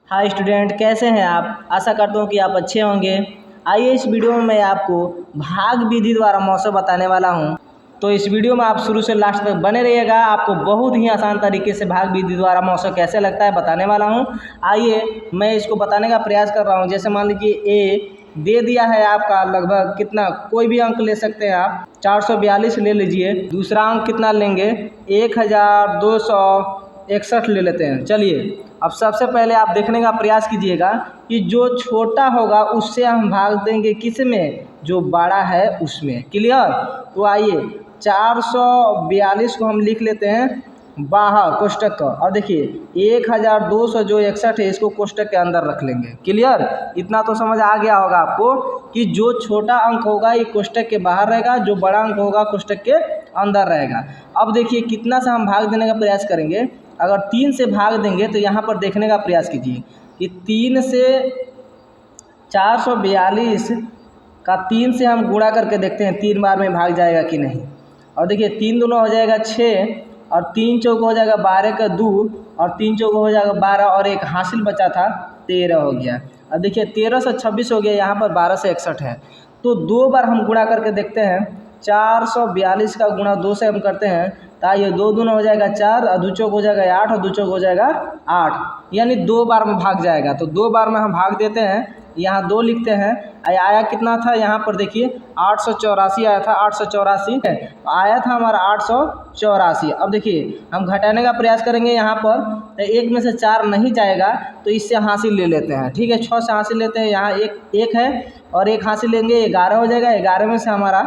Hi student, कैसे हैं आप। आशा करता हूँ कि आप अच्छे होंगे। आइए इस वीडियो में मैं आपको भाग विधि द्वारा मौसम बताने वाला हूँ। तो इस वीडियो में आप शुरू से लास्ट तक बने रहिएगा। आपको बहुत ही आसान तरीके से भाग विधि द्वारा मौसम कैसे लगता है बताने वाला हूँ। आइए मैं इसको बताने का प्रयास कर रहा हूँ। जैसे मान लीजिए ए दे दिया है आपका लगभग कितना, कोई भी अंक ले सकते हैं आप। 442 ले लीजिए। दूसरा अंक कितना लेंगे, 1261 ले लेते हैं। चलिए अब सबसे पहले आप देखने का प्रयास कीजिएगा कि जो छोटा होगा उससे हम भाग देंगे किस में, जो बड़ा है उसमें। क्लियर। तो आइए 442 को हम लिख लेते हैं बाहर कोष्टक का, और देखिए 1261 जो 61 है इसको कोष्टक के अंदर रख लेंगे। क्लियर। इतना तो समझ आ गया होगा आपको कि जो छोटा अंक होगा ये कोष्टक के बाहर रहेगा, जो बड़ा अंक होगा कोष्टक के अंदर रहेगा। अब देखिए कितना से हम भाग देने का प्रयास करेंगे। अगर 3 से भाग देंगे तो यहाँ पर देखने का प्रयास कीजिए कि 3 से 442 का 3 से हम गुणा करके देखते हैं 3 बार में भाग जाएगा कि नहीं। और देखिए 3 दूना हो जाएगा 6, और 3 चौक हो जाएगा 12 का 2, और 3 चौक हो जाएगा 12, और एक हासिल बचा था 13 हो गया। अब देखिए 13 से 26 हो गया, यहाँ पर 12 से 61 है। तो 2 बार हम गुणा करके देखते हैं। 442 का गुणा 2 से हम करते हैं, तो ये 2 दूना हो जाएगा 4, और 2 चौक हो जाएगा 8, और 2 चौक हो जाएगा 8, यानी 2 बार में भाग जाएगा। तो 2 बार में हम भाग देते हैं। यहाँ 2 लिखते हैं। आया कितना था, यहाँ पर देखिए 884 आया था। 884 आया था हमारा 884। अब देखिए हम घटाने का प्रयास करेंगे। यहाँ पर तो 1 में से 4 नहीं जाएगा, तो इससे हासिल ले लेते हैं। ठीक है, 6 से हासिल लेते हैं। यहाँ एक है और एक हासिल लेंगे, 11 हो जाएगा। 11 में से हमारा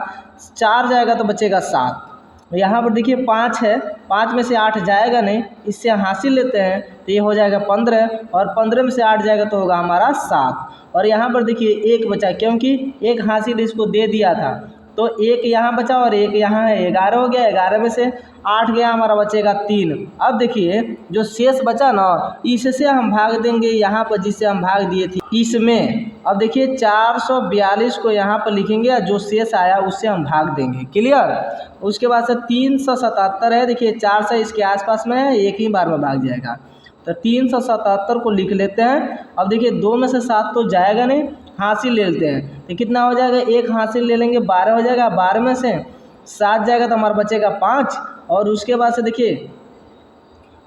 4 जाएगा तो बचेगा 7। यहाँ पर देखिए 5 है, 5 में से 8 जाएगा नहीं, इससे हासिल लेते हैं तो ये हो जाएगा 15, और 15 में से 8 जाएगा तो होगा हमारा 7। और यहाँ पर देखिए 1 बचा, क्योंकि एक हासिल इसको दे दिया था, तो 1 यहाँ बचा और 1 यहाँ है। 11 हो गया। 11 में से 8 गया, हमारा बचेगा 3। अब देखिए जो शेष बचा ना, इससे हम भाग देंगे यहाँ पर जिससे हम भाग दिए थे इसमें। अब देखिए 442 को यहाँ पर लिखेंगे, और जो शेष आया उससे हम भाग देंगे। क्लियर। उसके बाद से 377 है। देखिए 4 से इसके आसपास में है, एक ही बार में भाग जाएगा। तो 377 को लिख लेते हैं। अब देखिए 2 में से 7 तो जाएगा नहीं, हासिल ले लेते हैं तो कितना हो जाएगा, एक हासिल ले लेंगे, 12 हो जाएगा। 12 में से 7 जाएगा तो हमारा बचेगा 5, और उसके बाद से देखिए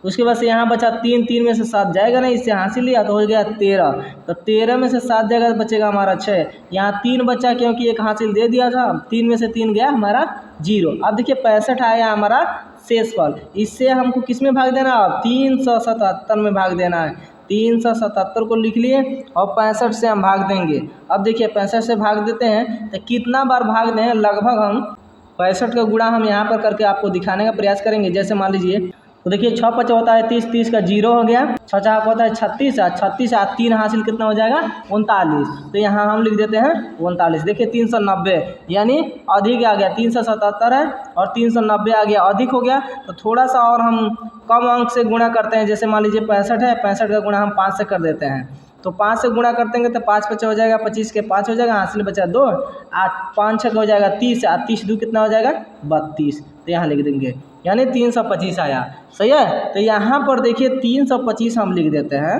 उसके बाद से यहाँ बचा 3, 3 में से 7 जाएगा नहीं, इससे हासिल लिया तो हो गया 13। तो 13 में से 7 जाएगा तो बचेगा हमारा 6। यहाँ 3 बचा क्योंकि एक हासिल दे दिया था, 3 में से 3 गया हमारा 0। अब देखिए 65 आया हमारा शेषफल। इससे हमको किस में भाग देना है, 377 में भाग देना है। 377 को लिख लिए और 65 से हम भाग देंगे। अब देखिए 65 से भाग देते हैं तो कितना बार भाग दें, लगभग हम 65 का गुणा हम यहाँ पर करके आपको दिखाने का प्रयास करेंगे। जैसे मान लीजिए तो देखिए 6 5 होता है 30, 30 का 0 हो गया। 6 4 होता है 36, 36 और 3 हासिल कितना हो जाएगा, 39। तो यहाँ हम लिख देते हैं 39। देखिए 390 यानी अधिक आ गया, 377 है और 390 आ गया, अधिक हो गया। तो थोड़ा सा और हम कम अंक से गुणा करते हैं। जैसे मान लीजिए 65 है, 65 का गुणा हम 5 से कर देते हैं। तो 5 से गुणा करते हैं तो 5 5 हो जाएगा 25 के 5 हो जाएगा, हासिल बचा 2, 8 5 6 हो जाएगा 30, और 30 2 कितना हो जाएगा 32। तो यहाँ लिख देंगे, यानी 325 आया। सही है। तो यहाँ पर देखिए 325 हम लिख देते हैं।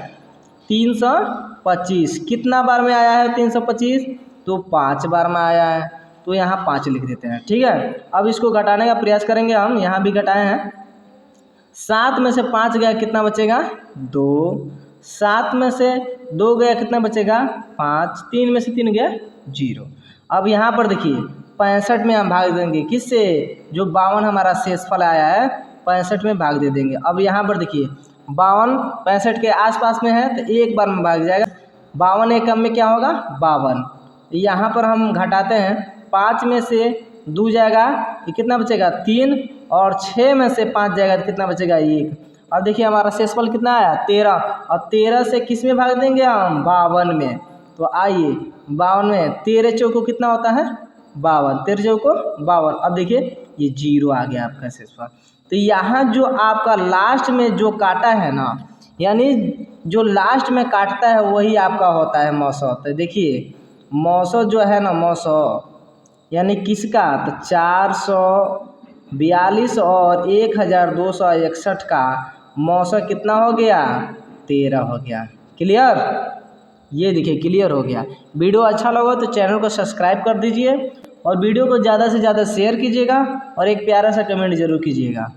325 कितना बार में आया है 325, तो 5 बार में आया है, तो यहाँ 5 लिख देते हैं। ठीक है। अब इसको घटाने का प्रयास करेंगे हम। यहाँ भी घटाए हैं। 7 में से 5 गया, कितना बचेगा 2। 7 में से 2 गया, कितना बचेगा 5। 3 में से 3 गया 0। अब यहाँ पर देखिए 65 में हम भाग देंगे किससे, जो 52 हमारा शेषफल आया है 65 में भाग दे देंगे। अब यहाँ पर देखिए 52 65 के आसपास में है तो एक बार में भाग जाएगा। 52 एक कम में क्या होगा 52। यहाँ पर हम घटाते हैं, 5 में से 2 जाएगा तो कितना बचेगा 3, और 6 में से 5 जाएगा तो कितना बचेगा 1। और देखिए हमारा शेषफल कितना आया 13, और 13 से किस में भाग देंगे हम 52 में। तो आइए 52 में 13 चौको कितना होता है 52, 13 चौको 52। अब देखिए ये 0 आ गया आपका शेषफल। तो यहाँ जो आपका लास्ट में जो काटा है ना, यानी जो लास्ट में काटता है वही आपका होता है मौसम। तो देखिए मौसम जो है ना, मौसम यानी किसका, तो 442 और 1261 का मौसम कितना हो गया 13 हो गया। क्लियर, ये देखिए क्लियर हो गया। वीडियो अच्छा लगा तो चैनल को सब्सक्राइब कर दीजिए और वीडियो को ज़्यादा से ज़्यादा शेयर कीजिएगा और एक प्यारा सा कमेंट जरूर कीजिएगा।